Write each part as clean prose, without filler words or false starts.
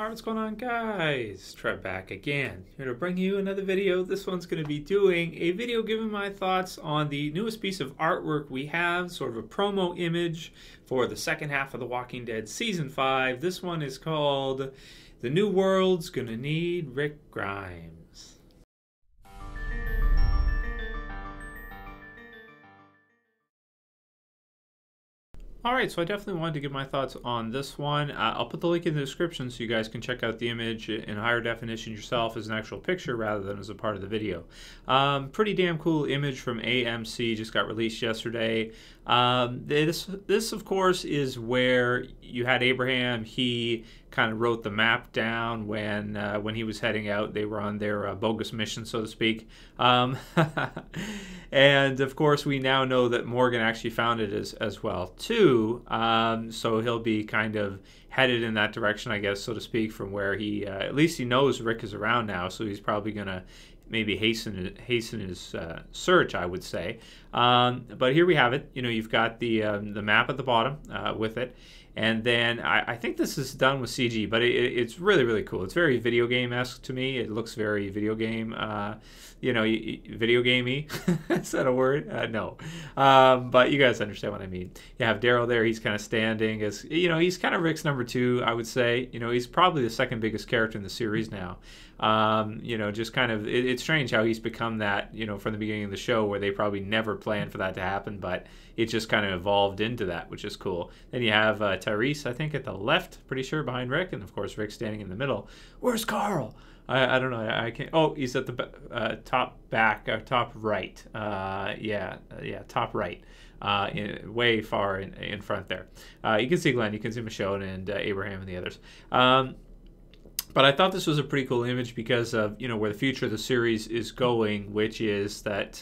Alright, what's going on, guys? Trev back again, here to bring you another video. This one's going to be doing a video giving my thoughts on the newest piece of artwork we have, sort of a promo image for the second half of The Walking Dead Season 5. This one is called The New World's Gonna Need Rick Grimes. Alright, so I definitely wanted to give my thoughts on this one. I'll put the link in the description so you guys can check out the image in higher definition yourself as an actual picture rather than as a part of the video. Pretty damn cool image from AMC, just got released yesterday. This of course is where you had Abraham. He kind of wrote the map down when he was heading out. They were on their bogus mission, so to speak. And of course we now know that Morgan actually found it as well too. So he'll be kind of headed in that direction, I guess, so to speak, from where he at least he knows Rick is around now, so he's probably gonna maybe hasten his search, I would say. But here we have it. You know, you've got the map at the bottom with it. And then I think this is done with CG, but it's really, really cool. It's very video game-esque to me. It looks very video game, video gamey. Is that a word? No. But you guys understand what I mean. You have Daryl there. He's kind of standing as, he's kind of Rick's number 2, I would say. He's probably the second biggest character in the series now. Just kind of, it's strange how he's become that, from the beginning of the show, where they probably never planned for that to happen, but it just kind of evolved into that, which is cool. Then you have Tyrese, I think, at the left, pretty sure, behind Rick, and of course Rick standing in the middle. Where's Carl? I don't know. I can't. Oh, he's at the top right. Top right. Way far in front there. You can see Glenn, you can see Michonne and Abraham and the others. But I thought this was a pretty cool image because of, where the future of the series is going, which is that,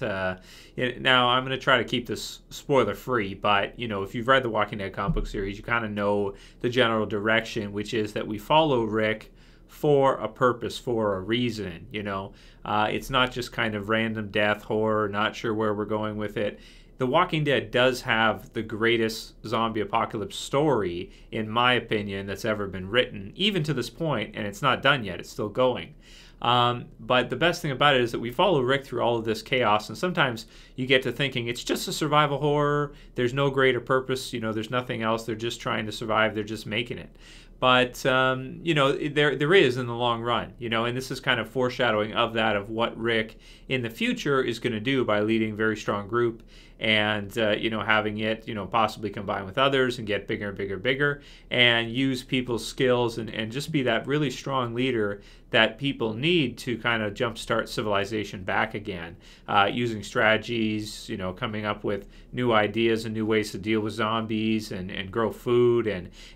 now I'm going to try to keep this spoiler free, but, if you've read the Walking Dead comic book series, you kind of know the general direction, which is that we follow Rick for a purpose, for a reason, It's not just kind of random death, horror, not sure where we're going with it. The Walking Dead does have the greatest zombie apocalypse story, in my opinion, that's ever been written, even to this point, and it's not done yet. It's still going. But the best thing about it is that we follow Rick through all of this chaos, and sometimes you get to thinking it's just a survival horror. There's no greater purpose. There's nothing else. They're just trying to survive. They're just making it. But, there is in the long run, and this is kind of foreshadowing of that, of what Rick in the future is going to do by leading a very strong group and, having it, possibly combine with others and get bigger and bigger and bigger and use people's skills and just be that really strong leader that people need to kind of jumpstart civilization back again, using strategies, coming up with new ideas and new ways to deal with zombies and grow food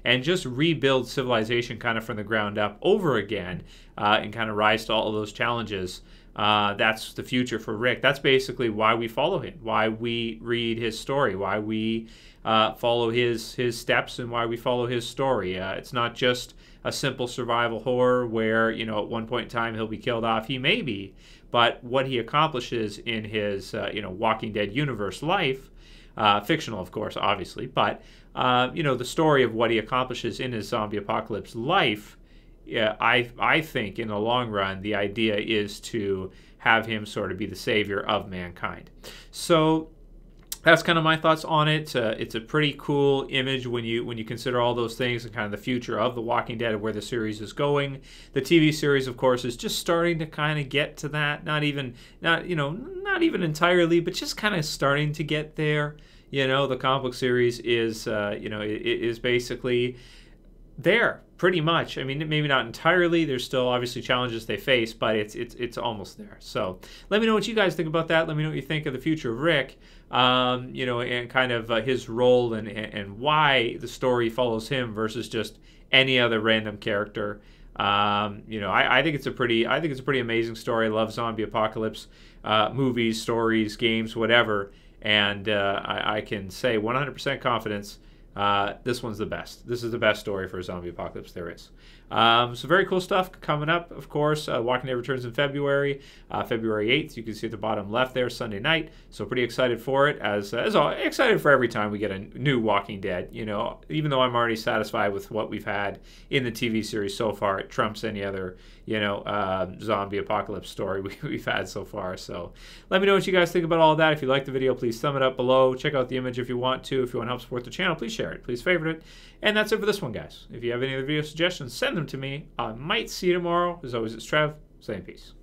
and just rebuild civilization kind of from the ground up over again and kind of rise to all of those challenges. That's the future for Rick. That's basically why we follow him, why we read his story, why we follow his steps, and why we follow his story. It's not just a simple survival horror where, at one point in time he'll be killed off. He may be, but what he accomplishes in his, Walking Dead universe life, fictional, of course, obviously, but, the story of what he accomplishes in his zombie apocalypse life, yeah, I think in the long run, the idea is to have him sort of be the savior of mankind. So that's kind of my thoughts on it. It's a pretty cool image when you consider all those things and kind of the future of The Walking Dead and where the series is going. The TV series, of course, is just starting to kind of get to that. Not even entirely, but just kind of starting to get there. The comic book series is is basically there pretty much. I mean, maybe not entirely. There's still obviously challenges they face, but it's almost there. So let me know what you guys think about that. Let me know what you think of the future of Rick, and kind of his role and why the story follows him versus just any other random character. I think it's a pretty amazing story. I love zombie apocalypse movies, stories, games, whatever. And I can say 100% confidence this one's the best. This is the best story for a zombie apocalypse there is. So very cool stuff coming up, of course. Walking Dead returns in February, February 8th. You can see at the bottom left there, Sunday night. So pretty excited for it, as always, excited for every time we get a new Walking Dead. You know, even though I'm already satisfied with what we've had in the TV series so far, it trumps any other, you know, zombie apocalypse story we've had so far. So let me know what you guys think about all of that. If you like the video, please thumb it up below. Check out the image if you want to. If you want to help support the channel, please share it. Please favorite it. And that's it for this one, guys. If you have any other video suggestions, send them to me. I might see you tomorrow. As always, it's Trev saying peace.